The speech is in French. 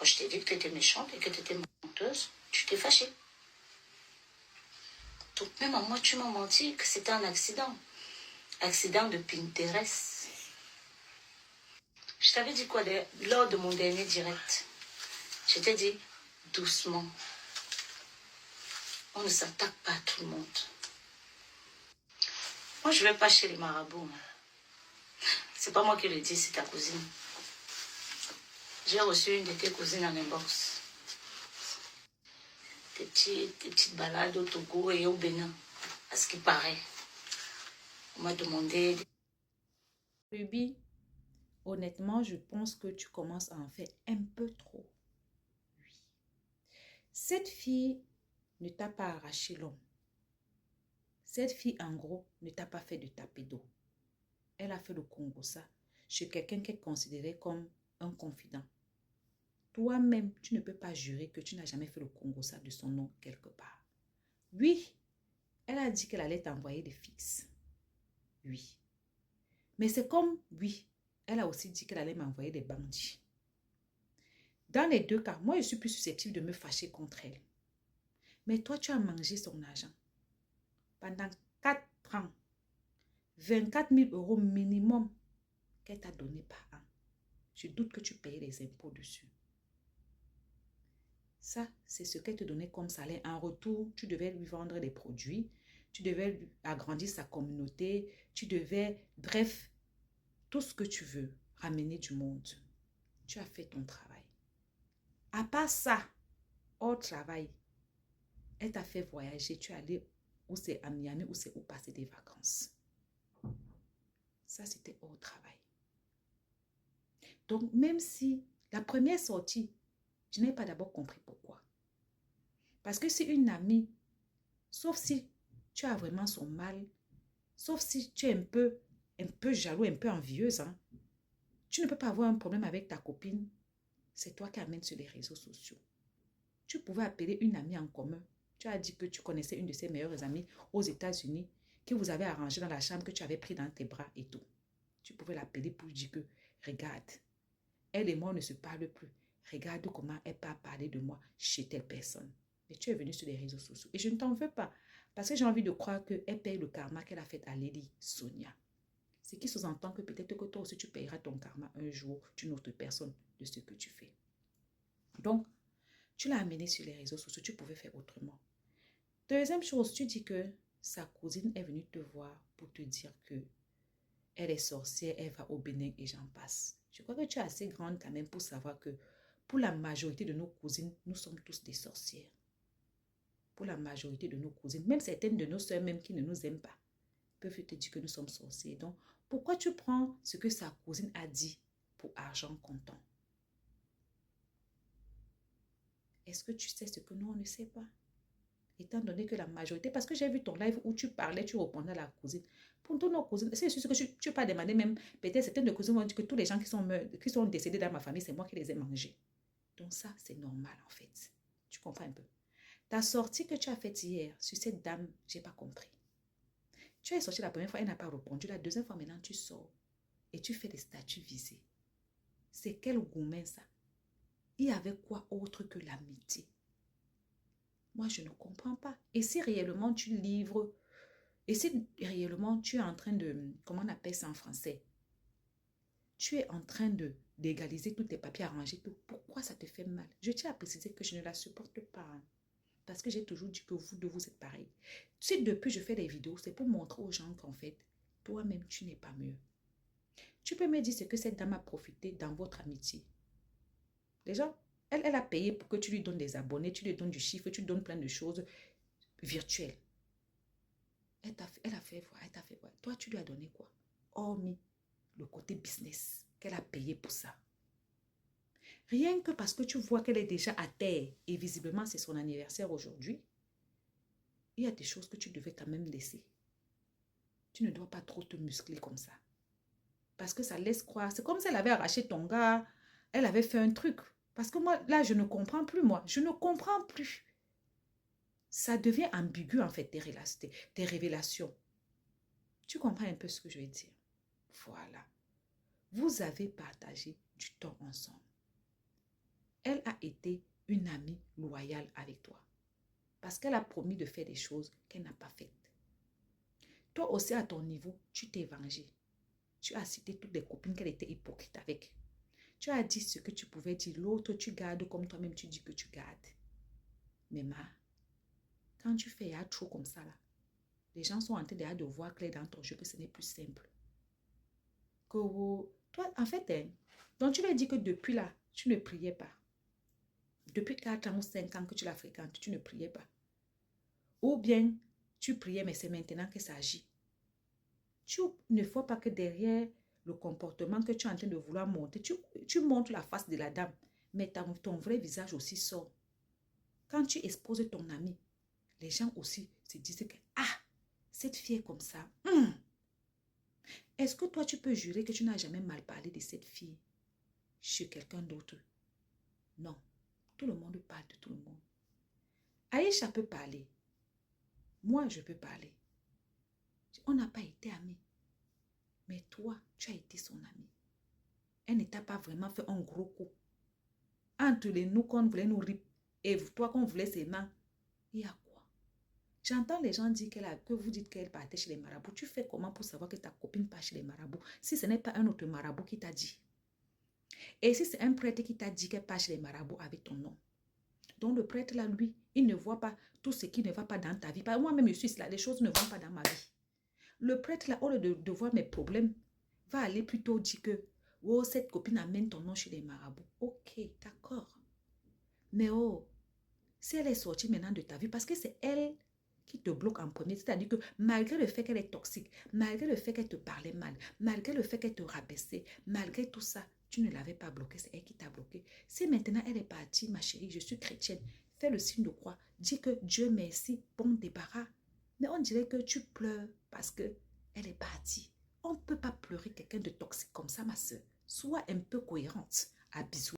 Quand je t'ai dit que tu étais méchante et que tu étais menteuse, tu t'es fâchée. Donc même à moi, tu m'as menti que c'était un accident. Accident de Pinterest. Je t'avais dit quoi lors de mon dernier direct? Je t'ai dit doucement. On ne s'attaque pas à tout le monde. Moi, je ne vais pas chez les marabouts. C'est pas moi qui le dis, c'est ta cousine. J'ai reçu une de tes cousines en inbox. Des petites balades au Togo et au Bénin. À ce qui paraît. On m'a demandé... Ruby, honnêtement, je pense que tu commences à en faire un peu trop. Oui. Cette fille ne t'a pas arraché l'homme. Cette fille, en gros, ne t'a pas fait de tapis d'eau. Elle a fait le Congossa chez quelqu'un qu'elle considérait comme un confident. Toi-même, tu ne peux pas jurer que tu n'as jamais fait le Congossa de son nom quelque part. Oui, elle a dit qu'elle allait t'envoyer des fixes. Oui. Mais c'est comme, oui, elle a aussi dit qu'elle allait m'envoyer des bandits. Dans les deux cas, moi, je suis plus susceptible de me fâcher contre elle. Mais toi, tu as mangé son argent. Pendant 4 ans, 24 000 € minimum qu'elle t'a donné par an. Je doute que tu payes les impôts dessus. Ça, c'est ce qu'elle te donnait comme salaire. En retour, tu devais lui vendre des produits, tu devais lui agrandir sa communauté, tu devais, bref, tout ce que tu veux, ramener du monde. Tu as fait ton travail. À part ça, au travail, elle t'a fait voyager, tu es allé où c'est à Miami, où c'est où passer des vacances. Ça, c'était au travail. Donc, même si la première sortie, je n'ai pas d'abord compris pourquoi. Parce que si une amie, sauf si tu as vraiment son mal, sauf si tu es un peu jaloux, un peu envieuse, hein, tu ne peux pas avoir un problème avec ta copine. C'est toi qui amènes sur les réseaux sociaux. Tu pouvais appeler une amie en commun. Tu as dit que tu connaissais une de ses meilleures amies aux États-Unis, que vous avez arrangé dans la chambre, que tu avais pris dans tes bras et tout. Tu pouvais l'appeler pour lui dire que, regarde, elle et moi, on ne se parle plus. Regarde comment elle peut parler de moi chez telle personne. Mais tu es venu sur les réseaux sociaux. Et je ne t'en veux pas. Parce que j'ai envie de croire qu'elle paye le karma qu'elle a fait à Lady Sonia. Ce qui sous-entend que peut-être que toi aussi tu payeras ton karma un jour d'une autre personne de ce que tu fais. Donc, tu l'as amené sur les réseaux sociaux, tu pouvais faire autrement. Deuxième chose, tu dis que sa cousine est venue te voir pour te dire que elle est sorcière, elle va au Bénin et j'en passe. Je crois que tu es assez grande quand même pour savoir que pour la majorité de nos cousines, nous sommes tous des sorcières. Pour la majorité de nos cousines, même certaines de nos soeurs même qui ne nous aiment pas, peuvent te dire que nous sommes sorciers. Donc, pourquoi tu prends ce que sa cousine a dit pour argent comptant? Est-ce que tu sais ce que nous, on ne sait pas? Étant donné que la majorité, parce que j'ai vu ton live où tu parlais, tu répondais à la cousine. Pour tous nos cousines, c'est ce que tu peux pas demander même, peut-être certaines de cousines vont dire que tous les gens qui sont décédés dans ma famille, c'est moi qui les ai mangés. Donc ça, c'est normal en fait. Tu comprends un peu? Ta sortie que tu as faite hier sur cette dame, j'ai pas compris. Tu es sorti la première fois, elle n'a pas répondu. La deuxième fois, maintenant, tu sors et tu fais des statuts visés. C'est quel gourmet ça? Il y avait quoi autre que l'amitié? Moi, je ne comprends pas. Et si réellement tu livres, et si réellement tu es en train de, comment on appelle ça en français? Tu es en train de d'égaliser tous tes papiers, arranger tout. Pourquoi ça te fait mal? Je tiens à préciser que je ne la supporte pas. Hein, parce que j'ai toujours dit que vous deux, vous êtes pareils. Si depuis je fais des vidéos, c'est pour montrer aux gens qu'en fait, toi-même, tu n'es pas mieux. Tu peux me dire ce que cette dame a profité dans votre amitié. Déjà, elle a payé pour que tu lui donnes des abonnés, tu lui donnes du chiffre, tu lui donnes plein de choses virtuelles. Elle t'a fait voir. Toi, tu lui as donné quoi? Hormis le côté business qu'elle a payé pour ça. Rien que parce que tu vois qu'elle est déjà à terre et visiblement c'est son anniversaire aujourd'hui, il y a des choses que tu devais quand même laisser. Tu ne dois pas trop te muscler comme ça. Parce que ça laisse croire. C'est comme si elle avait arraché ton gars, elle avait fait un truc. Parce que moi, là, je ne comprends plus, moi. Je ne comprends plus. Ça devient ambigu, en fait, tes révélations. Tu comprends un peu ce que je veux dire? Voilà. Vous avez partagé du temps ensemble. elle a été une amie loyale avec toi. Parce qu'elle a promis de faire des choses qu'elle n'a pas faites. Toi aussi, à ton niveau, tu t'es vengé. Tu as cité toutes les copines qu'elle était hypocrite avec. Tu as dit ce que tu pouvais dire. L'autre, tu gardes comme toi-même, tu dis que tu gardes. Mais quand tu fais trop comme ça, là, les gens sont en train déjà de voir clair dans ton jeu que ce n'est plus simple. Que toi, en fait, donc tu lui dis que depuis là, tu ne priais pas. Depuis 4 ans ou 5 ans que tu la fréquentes, tu ne priais pas. Ou bien, tu priais, mais c'est maintenant que ça agit. Tu ne vois pas que derrière le comportement que tu es en train de vouloir monter, tu montres la face de la dame, mais ton vrai visage aussi sort. Quand tu exposes ton ami, les gens aussi se disent que, ah, cette fille est comme ça. Est-ce que toi, tu peux jurer que tu n'as jamais mal parlé de cette fille chez quelqu'un d'autre? Non. Tout le monde parle de tout le monde. Aïcha peut parler. Moi, je peux parler. On n'a pas été amis. Mais toi, tu as été son ami. Elle ne t'a pas vraiment fait un gros coup. Entre les nous qu'on voulait nous rip et toi qu'on voulait ses mains, il y a quoi? J'entends les gens dire que vous dites qu'elle partait chez les marabouts. Tu fais comment pour savoir que ta copine part chez les marabouts si ce n'est pas un autre marabout qui t'a dit? Et si c'est un prêtre qui t'a dit qu'elle part chez les marabouts avec ton nom? Donc le prêtre là, lui, il ne voit pas tout ce qui ne va pas dans ta vie. Moi-même, je suis là, les choses ne vont pas dans ma vie. Le prêtre là, au lieu de voir mes problèmes, va aller plutôt dire que oh, cette copine amène ton nom chez les marabouts. Ok, d'accord. Mais oh, si elle est sortie maintenant de ta vie, parce que c'est elle qui te bloque en premier, c'est-à-dire que malgré le fait qu'elle est toxique, malgré le fait qu'elle te parlait mal, malgré le fait qu'elle te rabaissait, malgré tout ça, tu ne l'avais pas bloqué, c'est elle qui t'a bloqué. Si maintenant elle est partie, ma chérie, je suis chrétienne, fais le signe de croix, dis que Dieu merci, bon débarras. Mais on dirait que tu pleures parce que elle est partie. On ne peut pas pleurer quelqu'un de toxique comme ça, ma soeur. Sois un peu cohérente. À bisous.